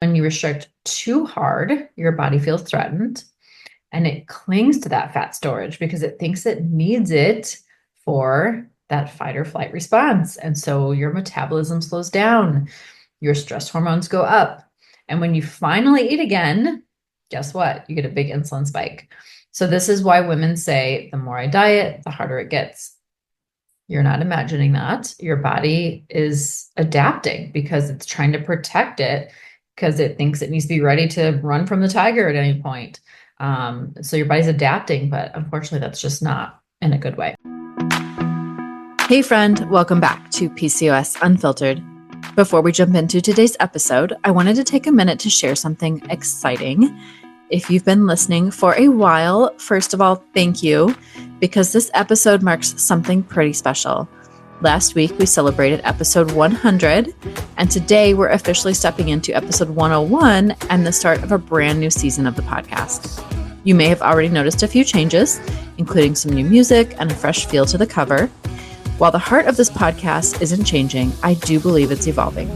When you restrict too hard, your body feels threatened and it clings to that fat storage because it thinks it needs it for that fight or flight response. And so your metabolism slows down, your stress hormones go up. And when you finally eat again, guess what? You get a big insulin spike. So this is why women say the more I diet, the harder it gets. You're not imagining that. Your body is adapting because it's trying to protect it because it thinks it needs to be ready to run from the tiger at any point. So your body's adapting, but unfortunately, that's just not in a good way. Hey, friend, welcome back to PCOS Unfiltered. Before we jump into today's episode, I wanted to take a minute to share something exciting. If you've been listening for a while, first of all, thank you, because this episode marks something pretty special. Last week, we celebrated episode 100, and today we're officially stepping into episode 101 and the start of a brand new season of the podcast. You may have already noticed a few changes, including some new music and a fresh feel to the cover. While the heart of this podcast isn't changing, I do believe it's evolving.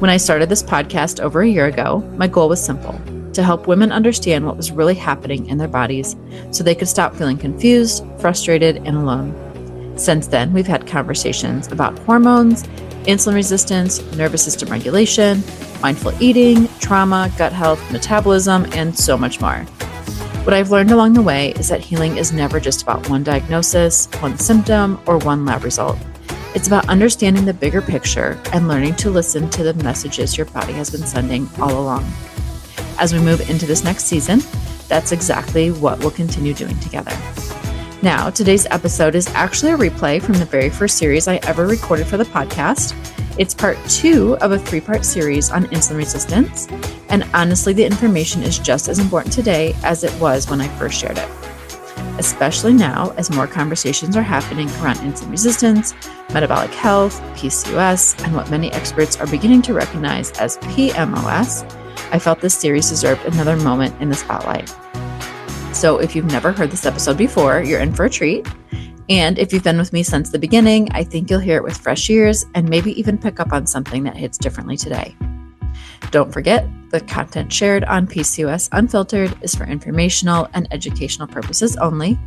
When I started this podcast over a year ago, my goal was simple: to help women understand what was really happening in their bodies so they could stop feeling confused, frustrated, and alone. Since then, we've had conversations about hormones, insulin resistance, nervous system regulation, mindful eating, trauma, gut health, metabolism, and so much more. What I've learned along the way is that healing is never just about one diagnosis, one symptom, or one lab result. It's about understanding the bigger picture and learning to listen to the messages your body has been sending all along. As we move into this next season, that's exactly what we'll continue doing together. Now, today's episode is actually a replay from the very first series I ever recorded for the podcast. It's part 2 of a 3-part series on insulin resistance, and honestly, the information is just as important today as it was when I first shared it. Especially now, as more conversations are happening around insulin resistance, metabolic health, PCOS, and what many experts are beginning to recognize as PMOS, I felt this series deserved another moment in the spotlight. So if you've never heard this episode before, you're in for a treat. And if you've been with me since the beginning, I think you'll hear it with fresh ears and maybe even pick up on something that hits differently today. Don't forget, the content shared on PCOS Unfiltered is for informational and educational purposes only.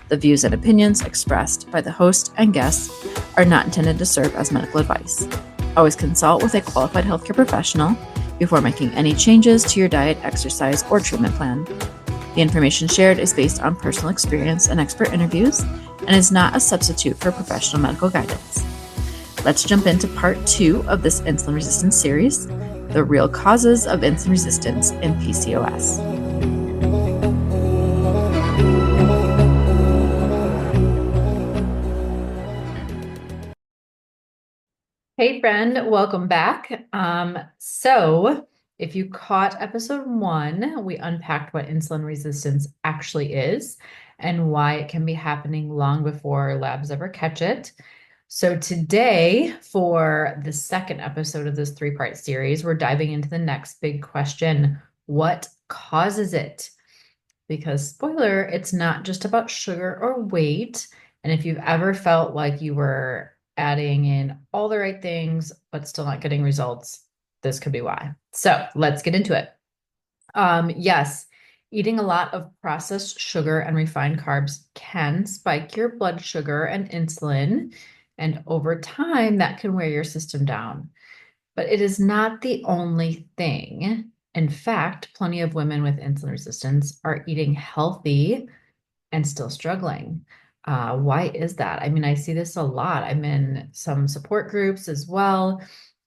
The views and opinions expressed by the host and guests are not intended to serve as medical advice. Always consult with a qualified healthcare professional before making any changes to your diet, exercise, or treatment plan. The information shared is based on personal experience and expert interviews and is not a substitute for professional medical guidance. Let's jump into part 2 of this insulin resistance series, the real causes of insulin resistance in PCOS. Hey friend, welcome back. So if you caught episode 1, we unpacked what insulin resistance actually is and why it can be happening long before labs ever catch it. So today, for the second episode of this 3-part series, we're diving into the next big question: what causes it? Because spoiler, it's not just about sugar or weight. And if you've ever felt like you were adding in all the right things, but still not getting results, this could be why. So let's get into it. Yes, eating a lot of processed sugar and refined carbs can spike your blood sugar and insulin. And over time, that can wear your system down. But it is not the only thing. In fact, plenty of women with insulin resistance are eating healthy and still struggling. Why is that? I mean, I see this a lot. I'm in some support groups as well,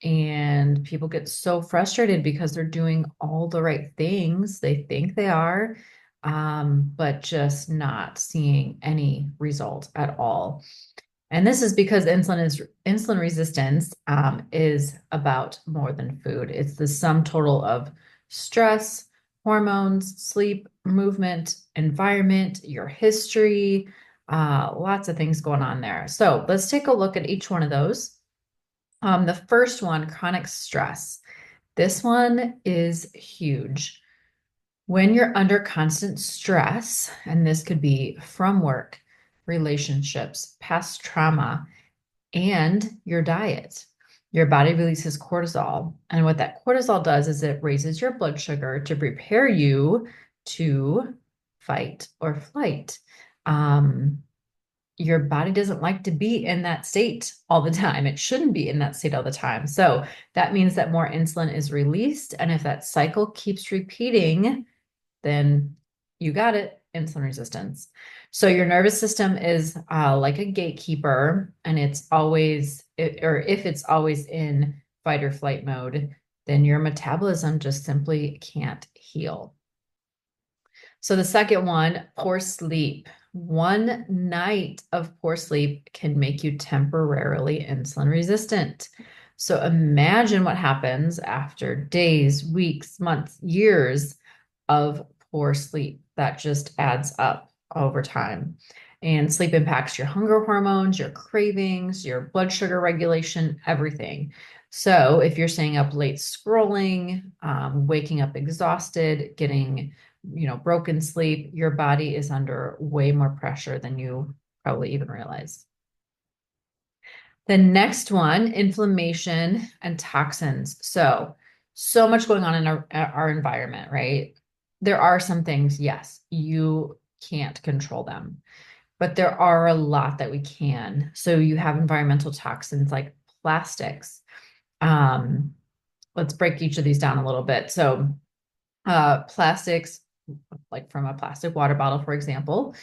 and people get so frustrated because they're doing all the right things. They think they are, but just not seeing any result at all. And this is because insulin resistance is about more than food. It's the sum total of stress, hormones, sleep, movement, environment, your history, lots of things going on there. So let's take a look at each one of those. The first one, chronic stress. This one is huge. When you're under constant stress, and this could be from work, relationships, past trauma, and your diet, your body releases cortisol. And what that cortisol does is it raises your blood sugar to prepare you to fight or flight. Um, your body doesn't like to be in that state all the time. It shouldn't be in that state all the time. So that means that more insulin is released. And if that cycle keeps repeating, then you got it, insulin resistance. So your nervous system is like a gatekeeper, and it's always, or if it's always in fight or flight mode, then your metabolism just simply can't heal. So the second one, poor sleep. One night of poor sleep can make you temporarily insulin resistant. So imagine what happens after days, weeks, months, years of poor sleep. That just adds up over time. And sleep impacts your hunger hormones, your cravings, your blood sugar regulation, everything. So if you're staying up late scrolling, waking up exhausted, getting broken sleep, your body is under way more pressure than you probably even realize. The next one, inflammation and toxins. So much going on in our environment, right? There are some things, yes, you can't control them, but there are a lot that we can. So you have environmental toxins like plastics. Um, let's break each of these down a little bit. So plastics, like from a plastic water bottle, for example,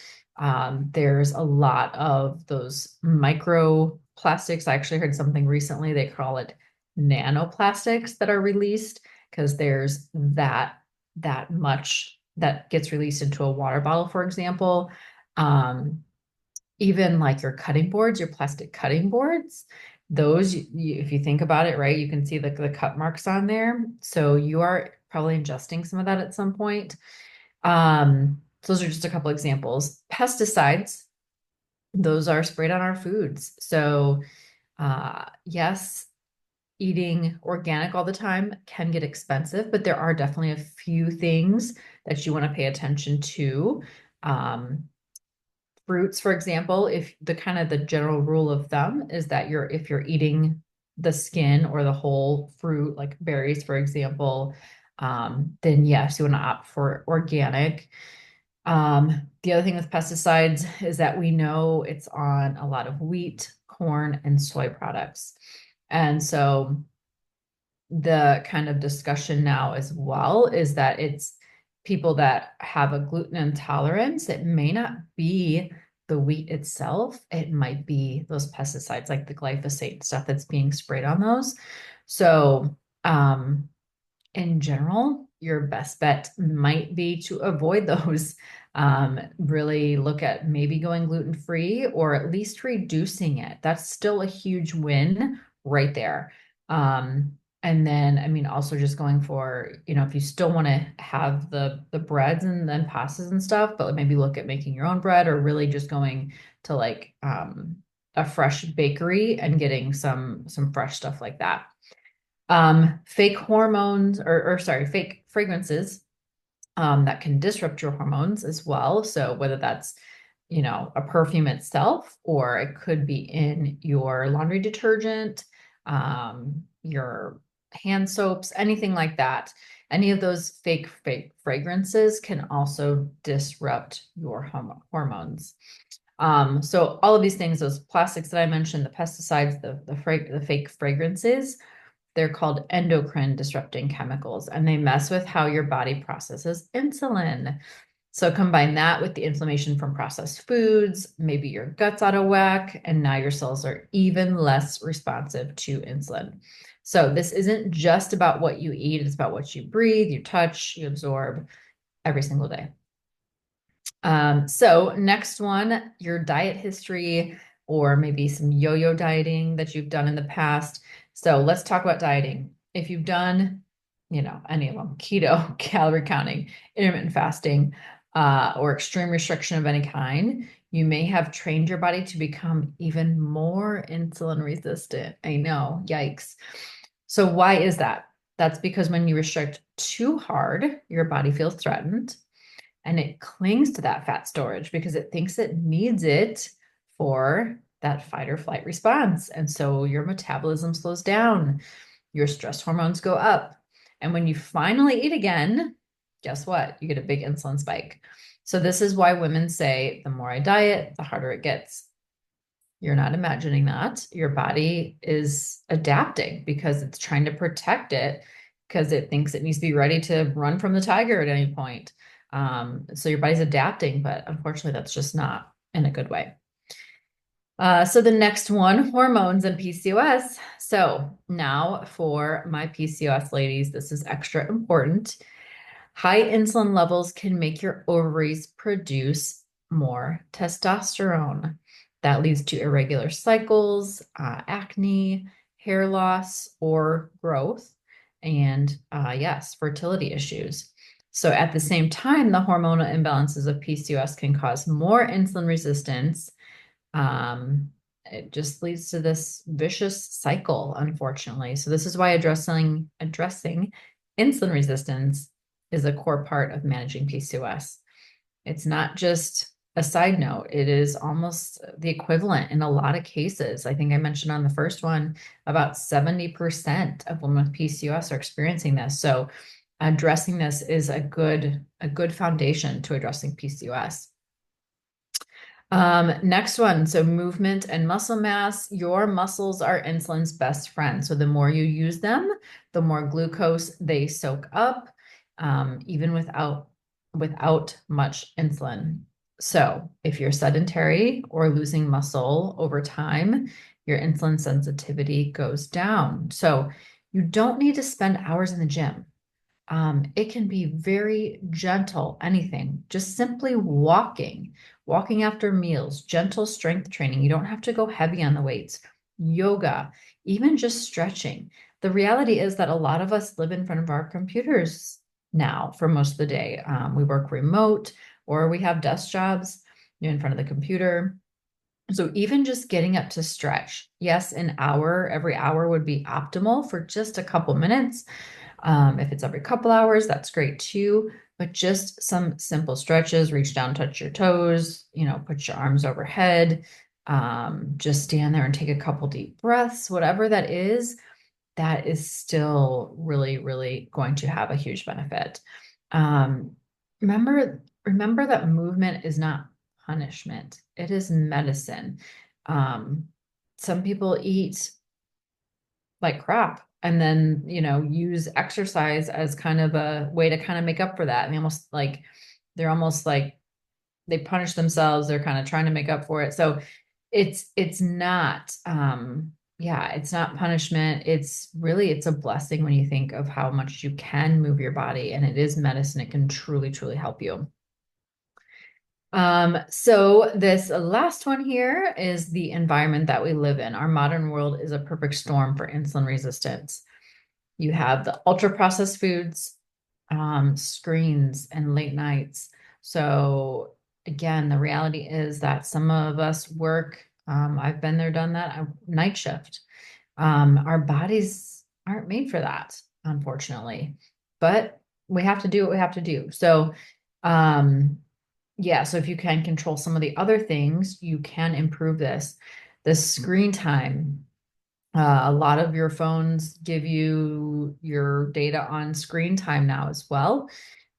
there's a lot of those microplastics. I actually heard something recently, they call it nanoplastics that are released because there's that much that gets released into a water bottle, for example. Um, Even like your cutting boards, your plastic cutting boards, those, if you think about it, right, you can see the cut marks on there. So you are probably ingesting some of that at some point. So those are just a couple examples. Pesticides, those are sprayed on our foods. So yes, eating organic all the time can get expensive, but there are definitely a few things that you want to pay attention to. Um, Fruits, for example, if the kind of the general rule of thumb is that if you're eating the skin or the whole fruit, like berries, for example, then yes, you want to opt for organic. The other thing with pesticides is that we know it's on a lot of wheat, corn, and soy products. And so the kind of discussion now as well is that it's people that have a gluten intolerance. It may not be the wheat itself, it might be those pesticides like the glyphosate stuff that's being sprayed on those. So, in general, your best bet might be to avoid those. Really look at maybe going gluten free or at least reducing it. That's still a huge win right there. And then, I mean, also just going for, if you still want to have the breads and then pastas and stuff, but maybe look at making your own bread or really just going to like a fresh bakery and getting some fresh stuff like that. Fake hormones or sorry, fake fragrances that can disrupt your hormones as well. So whether that's, a perfume itself, or it could be in your laundry detergent, your hand soaps, anything like that. Any of those fake fragrances can also disrupt your hormones. So all of these things, those plastics that I mentioned, the pesticides, the fake fragrances, they're called endocrine disrupting chemicals, and they mess with how your body processes insulin. So combine that with the inflammation from processed foods, maybe your gut's out of whack, and now your cells are even less responsive to insulin. So this isn't just about what you eat, it's about what you breathe, you touch, you absorb every single day. So next one, your diet history, or maybe some yo-yo dieting that you've done in the past. So let's talk about dieting. If you've done, any of them, keto, calorie counting, intermittent fasting, or extreme restriction of any kind, you may have trained your body to become even more insulin resistant. I know, yikes. So why is that? That's because when you restrict too hard, your body feels threatened and it clings to that fat storage because it thinks it needs it for that fight or flight response. And so your metabolism slows down, your stress hormones go up. And when you finally eat again, guess what? You get a big insulin spike. So this is why women say, the more I diet, the harder it gets. You're not imagining that. Your body is adapting because it's trying to protect it because it thinks it needs to be ready to run from the tiger at any point. So your body's adapting, but unfortunately, that's just not in a good way. So the next one, hormones and PCOS. So now for my PCOS ladies, this is extra important. High insulin levels can make your ovaries produce more testosterone. That leads to irregular cycles, acne, hair loss, or growth, and yes, fertility issues. So at the same time, the hormonal imbalances of PCOS can cause more insulin resistance. It just leads to this vicious cycle, unfortunately. So this is why addressing insulin resistance is a core part of managing PCOS. It's not just a side note, it is almost the equivalent in a lot of cases. I think I mentioned on the first one, about 70% of women with PCOS are experiencing this. So addressing this is a good foundation to addressing PCOS. Next one. So movement and muscle mass. Your muscles are insulin's best friend. So the more you use them, the more glucose they soak up, even without much insulin. So if you're sedentary or losing muscle over time, your insulin sensitivity goes down. So you don't need to spend hours in the gym. It can be very gentle, anything, just simply walking after meals, gentle strength training. You don't have to go heavy on the weights, yoga, even just stretching. The reality is that a lot of us live in front of our computers now for most of the day. We work remote or we have desk jobs, in front of the computer. So even just getting up to stretch, yes, every hour would be optimal for just a couple minutes. If it's every couple hours, that's great too. But just some simple stretches, reach down, touch your toes, put your arms overhead, just stand there and take a couple deep breaths, whatever that is still really, really going to have a huge benefit. Remember that movement is not punishment. It is medicine. Some people eat like crap and then, use exercise as kind of a way to kind of make up for that. And they're almost like they punish themselves. They're kind of trying to make up for it. So it's not, it's not punishment. It's a blessing when you think of how much you can move your body, and it is medicine. It can truly, truly help you. So this last one here is the environment that we live in. Our modern world is a perfect storm for insulin resistance. You have the ultra processed foods, screens, and late nights. So again, the reality is that some of us work, I've been there, done that, night shift. Our bodies aren't made for that, unfortunately, but we have to do what we have to do. So, so if you can control some of the other things, you can improve this. The screen time. A lot of your phones give you your data on screen time now as well.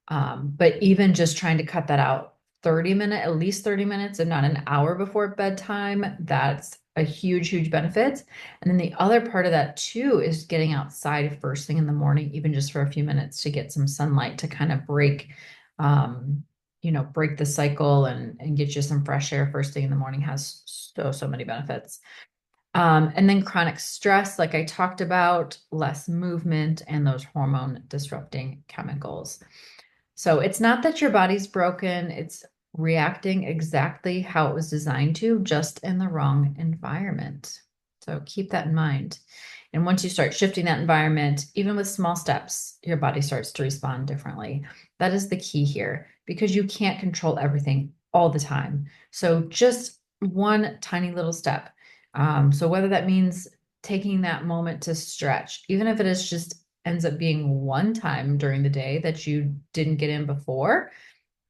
But even just trying to cut that out at least 30 minutes, if not an hour before bedtime, that's a huge, huge benefit. And then the other part of that too is getting outside first thing in the morning, even just for a few minutes to get some sunlight to kind of break the cycle and get you some fresh air first thing in the morning has so many benefits. And then chronic stress, like I talked about, less movement and those hormone disrupting chemicals. So it's not that your body's broken, it's reacting exactly how it was designed to, just in the wrong environment. So keep that in mind. And once you start shifting that environment, even with small steps, your body starts to respond differently. That is the key here, because you can't control everything all the time. So just one tiny little step. So whether that means taking that moment to stretch, even if it is just ends up being one time during the day that you didn't get in before,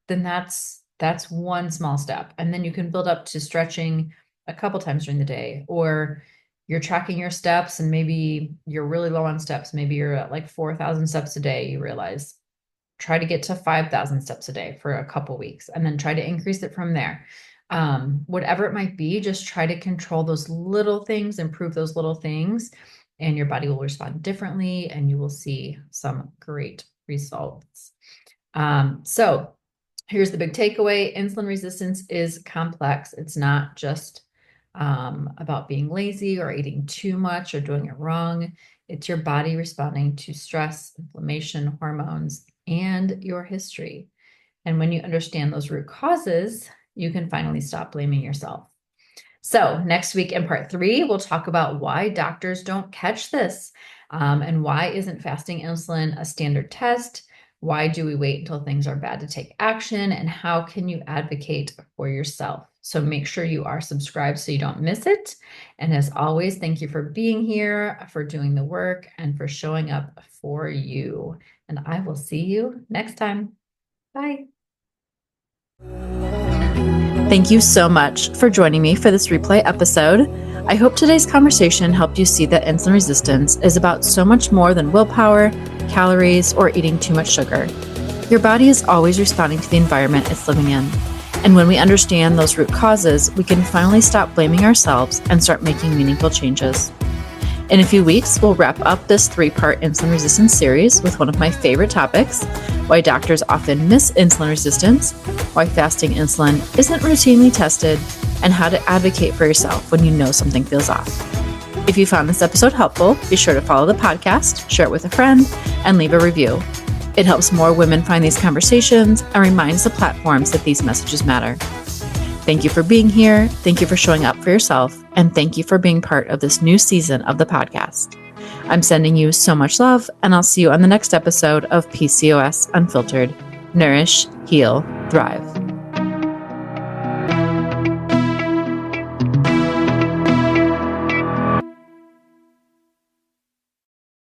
then that's one small step. And then you can build up to stretching a couple times during the day, or you're tracking your steps and maybe you're really low on steps. Maybe you're at like 4,000 steps a day. You realize try to get to 5,000 steps a day for a couple weeks and then try to increase it from there. Whatever it might be, just try to control those little things, improve those little things, and your body will respond differently and you will see some great results. So here's the big takeaway. Insulin resistance is complex. It's not just about being lazy or eating too much or doing it wrong. It's your body responding to stress, inflammation, hormones, and your history. And when you understand those root causes, you can finally stop blaming yourself. So next week in part 3, we'll talk about why doctors don't catch this, and why isn't fasting insulin a standard test? Why do we wait until things are bad to take action? And how can you advocate for yourself? So make sure you are subscribed so you don't miss it. And as always, thank you for being here, for doing the work, and for showing up for you. And I will see you next time. Bye. Thank you so much for joining me for this replay episode. I hope today's conversation helped you see that insulin resistance is about so much more than willpower, calories, or eating too much sugar. Your body is always responding to the environment it's living in. And when we understand those root causes, we can finally stop blaming ourselves and start making meaningful changes. In a few weeks, we'll wrap up this 3-part insulin resistance series with one of my favorite topics, why doctors often miss insulin resistance, why fasting insulin isn't routinely tested, and how to advocate for yourself when you know something feels off. If you found this episode helpful, be sure to follow the podcast, share it with a friend, and leave a review. It helps more women find these conversations and reminds the platforms that these messages matter. Thank you for being here. Thank you for showing up for yourself. And thank you for being part of this new season of the podcast. I'm sending you so much love, and I'll see you on the next episode of PCOS Unfiltered. Nourish, heal, thrive.